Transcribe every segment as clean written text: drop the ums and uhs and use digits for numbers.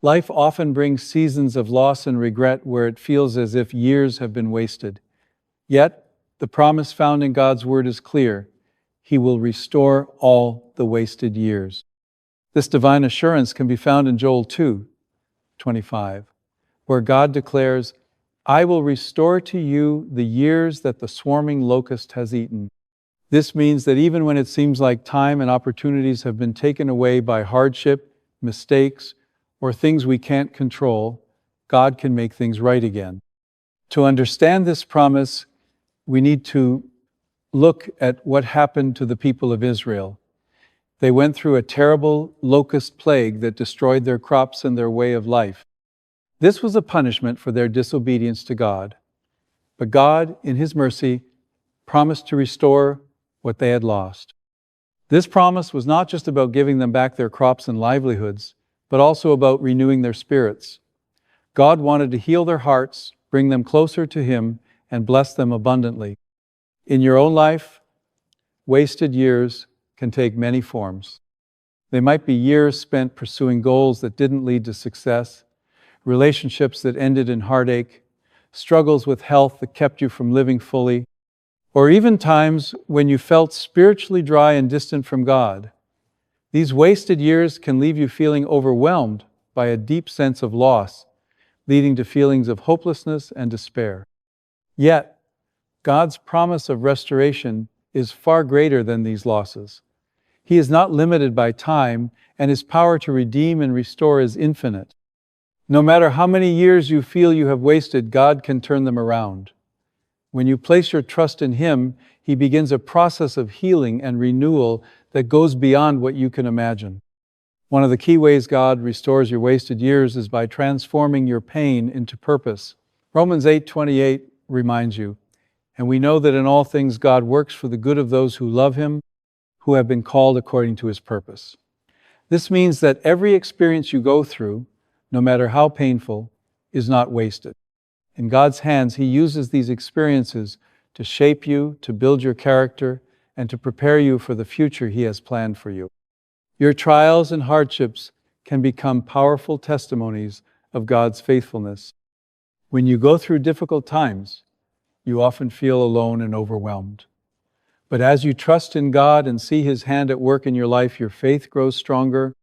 Life often brings seasons of loss and regret where it feels as if years have been wasted. Yet, the promise found in God's Word is clear. He will restore all the wasted years. This divine assurance can be found in Joel 2:25, where God declares, "I will restore to you the years that the swarming locust has eaten." This means that even when it seems like time and opportunities have been taken away by hardship, mistakes, or things we can't control, God can make things right again. To understand this promise, we need to look at what happened to the people of Israel. They went through a terrible locust plague that destroyed their crops and their way of life. This was a punishment for their disobedience to God. But God, in His mercy, promised to restore what they had lost. This promise was not just about giving them back their crops and livelihoods, but also about renewing their spirits. God wanted to heal their hearts, bring them closer to Him, and bless them abundantly. In your own life, wasted years can take many forms. They might be years spent pursuing goals that didn't lead to success, relationships that ended in heartache, struggles with health that kept you from living fully, or even times when you felt spiritually dry and distant from God. These wasted years can leave you feeling overwhelmed by a deep sense of loss, leading to feelings of hopelessness and despair. Yet, God's promise of restoration is far greater than these losses. He is not limited by time, and His power to redeem and restore is infinite. No matter how many years you feel you have wasted, God can turn them around. When you place your trust in Him, He begins a process of healing and renewal that goes beyond what you can imagine. One of the key ways God restores your wasted years is by transforming your pain into purpose. Romans 8:28 reminds you, "And we know that in all things God works for the good of those who love Him, who have been called according to His purpose." This means that every experience you go through, no matter how painful, is not wasted. In God's hands, He uses these experiences to shape you, to build your character, and to prepare you for the future He has planned for you. Your trials and hardships can become powerful testimonies of God's faithfulness. When you go through difficult times, you often feel alone and overwhelmed. But as you trust in God and see His hand at work in your life, your faith grows stronger.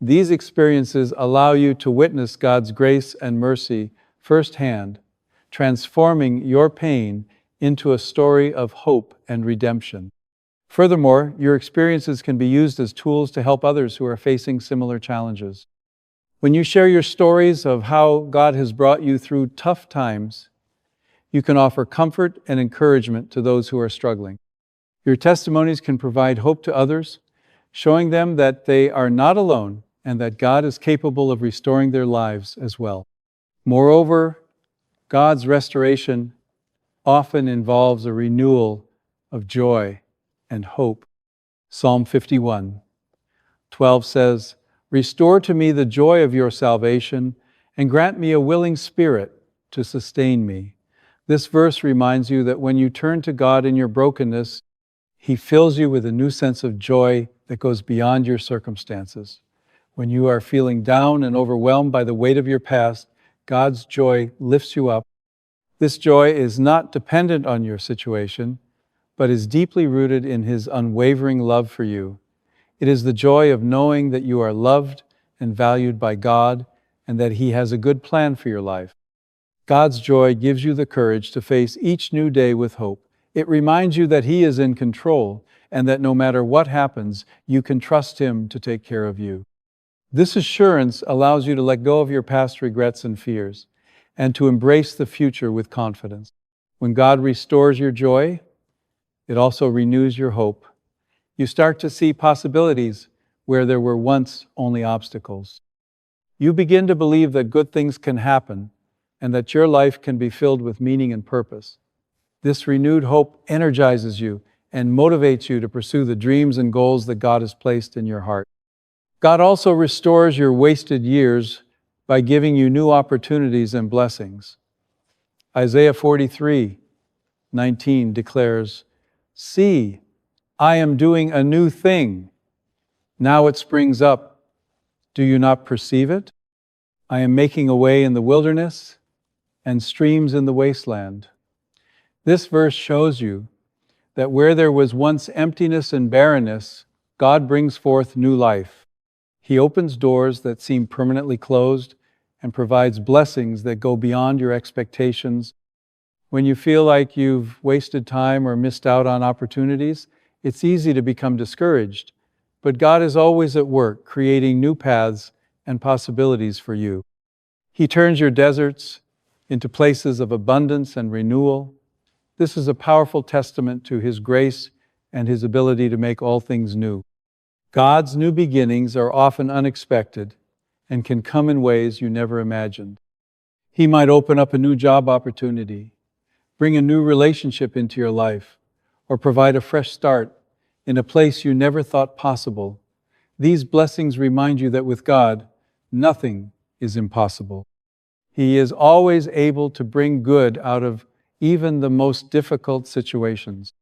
These experiences allow you to witness God's grace and mercy firsthand, transforming your pain into a story of hope and redemption. Furthermore, your experiences can be used as tools to help others who are facing similar challenges. When you share your stories of how God has brought you through tough times, you can offer comfort and encouragement to those who are struggling. Your testimonies can provide hope to others, showing them that they are not alone and that God is capable of restoring their lives as well. Moreover, God's restoration often involves a renewal of joy and hope. Psalm 51:12 says, "Restore to me the joy of your salvation, and grant me a willing spirit to sustain me." This verse reminds you that when you turn to God in your brokenness, He fills you with a new sense of joy that goes beyond your circumstances. When you are feeling down and overwhelmed by the weight of your past, God's joy lifts you up. This joy is not dependent on your situation, but is deeply rooted in His unwavering love for you. It is the joy of knowing that you are loved and valued by God and that He has a good plan for your life. God's joy gives you the courage to face each new day with hope. It reminds you that He is in control and that no matter what happens, you can trust Him to take care of you. This assurance allows you to let go of your past regrets and fears and to embrace the future with confidence. When God restores your joy, it also renews your hope. You start to see possibilities where there were once only obstacles. You begin to believe that good things can happen and that your life can be filled with meaning and purpose. This renewed hope energizes you and motivates you to pursue the dreams and goals that God has placed in your heart. God also restores your wasted years by giving you new opportunities and blessings. Isaiah 43:19 declares, "See, I am doing a new thing. Now it springs up. Do you not perceive it?" I am making a way in the wilderness and streams in the wasteland. This verse shows you that where there was once emptiness and barrenness, God brings forth new life. He opens doors that seem permanently closed and provides blessings that go beyond your expectations. When you feel like you've wasted time or missed out on opportunities, it's easy to become discouraged. But God is always at work, creating new paths and possibilities for you. He turns your deserts into places of abundance and renewal. This is a powerful testament to His grace and His ability to make all things new. God's new beginnings are often unexpected and can come in ways you never imagined. He might open up a new job opportunity, bring a new relationship into your life, or provide a fresh start in a place you never thought possible. These blessings remind you that with God, nothing is impossible. He is always able to bring good out of even the most difficult situations.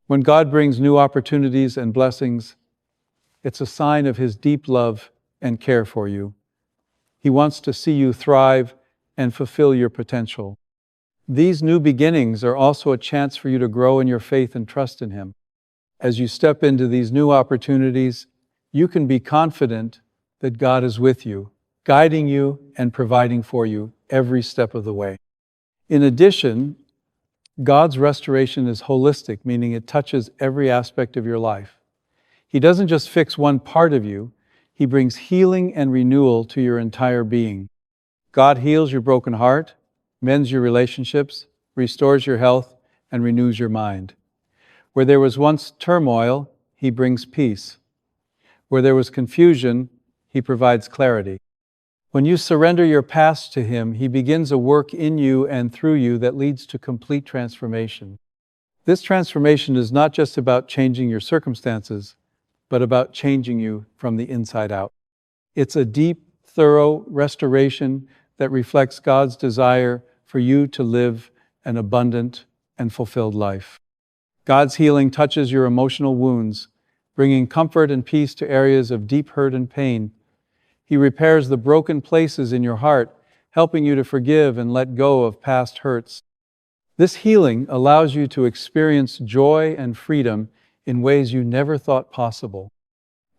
When God brings new opportunities and blessings, it's a sign of His deep love and care for you. He wants to see you thrive and fulfill your potential. These new beginnings are also a chance for you to grow in your faith and trust in Him. As you step into these new opportunities, you can be confident that God is with you, guiding you and providing for you every step of the way. In addition, God's restoration is holistic, meaning it touches every aspect of your life. He doesn't just fix one part of you, He brings healing and renewal to your entire being. God heals your broken heart, mends your relationships, restores your health, and renews your mind. Where there was once turmoil, He brings peace. Where there was confusion, He provides clarity. When you surrender your past to Him, He begins a work in you and through you that leads to complete transformation. This transformation is not just about changing your circumstances, but about changing you from the inside out. It's a deep, thorough restoration that reflects God's desire for you to live an abundant and fulfilled life. God's healing touches your emotional wounds, bringing comfort and peace to areas of deep hurt and pain. He repairs the broken places in your heart, helping you to forgive and let go of past hurts. This healing allows you to experience joy and freedom in ways you never thought possible.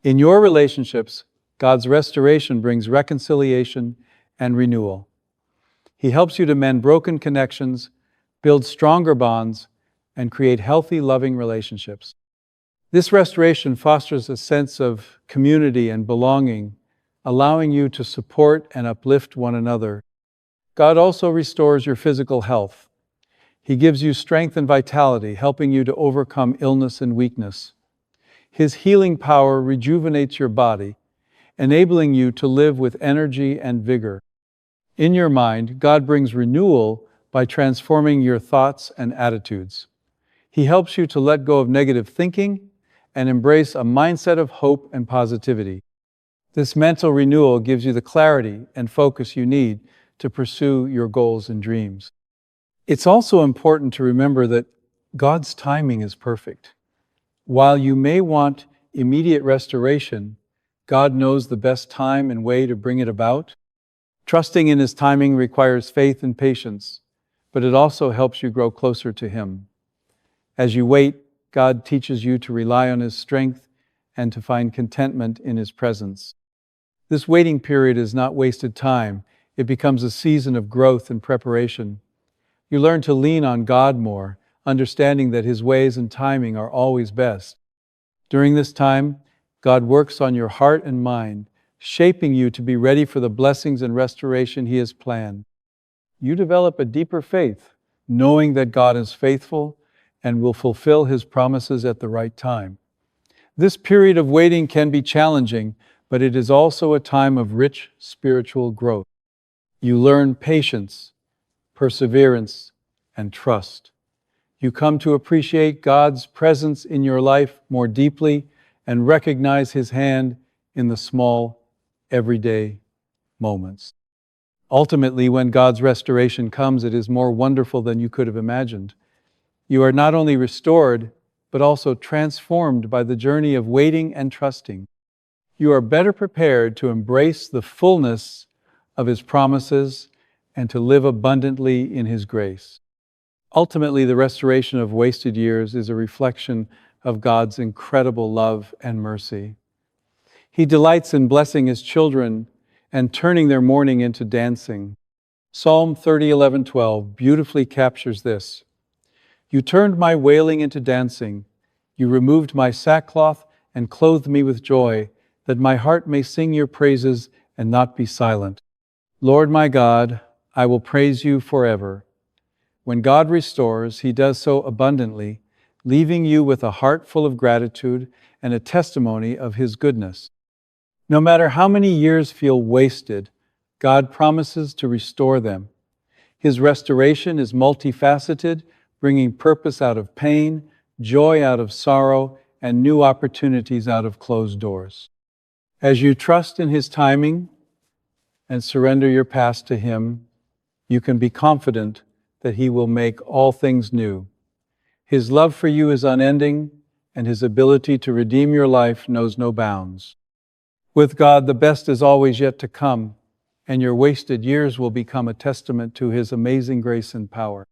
In your relationships, God's restoration brings reconciliation and renewal. He helps you to mend broken connections, build stronger bonds, and create healthy, loving relationships. This restoration fosters a sense of community and belonging, allowing you to support and uplift one another. God also restores your physical health. He gives you strength and vitality, helping you to overcome illness and weakness. His healing power rejuvenates your body, enabling you to live with energy and vigor. In your mind, God brings renewal by transforming your thoughts and attitudes. He helps you to let go of negative thinking and embrace a mindset of hope and positivity. This mental renewal gives you the clarity and focus you need to pursue your goals and dreams. It's also important to remember that God's timing is perfect. While you may want immediate restoration, God knows the best time and way to bring it about. Trusting in His timing requires faith and patience, but it also helps you grow closer to Him. As you wait, God teaches you to rely on His strength and to find contentment in His presence. This waiting period is not wasted time. It becomes a season of growth and preparation. You learn to lean on God more, understanding that His ways and timing are always best. During this time, God works on your heart and mind, shaping you to be ready for the blessings and restoration He has planned. You develop a deeper faith, knowing that God is faithful and will fulfill His promises at the right time. This period of waiting can be challenging, but it is also a time of rich spiritual growth. You learn patience, perseverance, and trust. You come to appreciate God's presence in your life more deeply and recognize His hand in the small, everyday moments. Ultimately, when God's restoration comes, it is more wonderful than you could have imagined. You are not only restored, but also transformed by the journey of waiting and trusting. You are better prepared to embrace the fullness of His promises and to live abundantly in His grace. Ultimately, the restoration of wasted years is a reflection of God's incredible love and mercy. He delights in blessing His children and turning their mourning into dancing. Psalm 30:11-12 beautifully captures this. You turned my wailing into dancing. You removed my sackcloth and clothed me with joy, that my heart may sing your praises and not be silent. Lord my God, I will praise you forever. When God restores, He does so abundantly, leaving you with a heart full of gratitude and a testimony of His goodness. No matter how many years feel wasted, God promises to restore them. His restoration is multifaceted, bringing purpose out of pain, joy out of sorrow, and new opportunities out of closed doors. As you trust in His timing and surrender your past to Him, you can be confident that He will make all things new. His love for you is unending, and His ability to redeem your life knows no bounds. With God, the best is always yet to come, and your wasted years will become a testament to His amazing grace and power.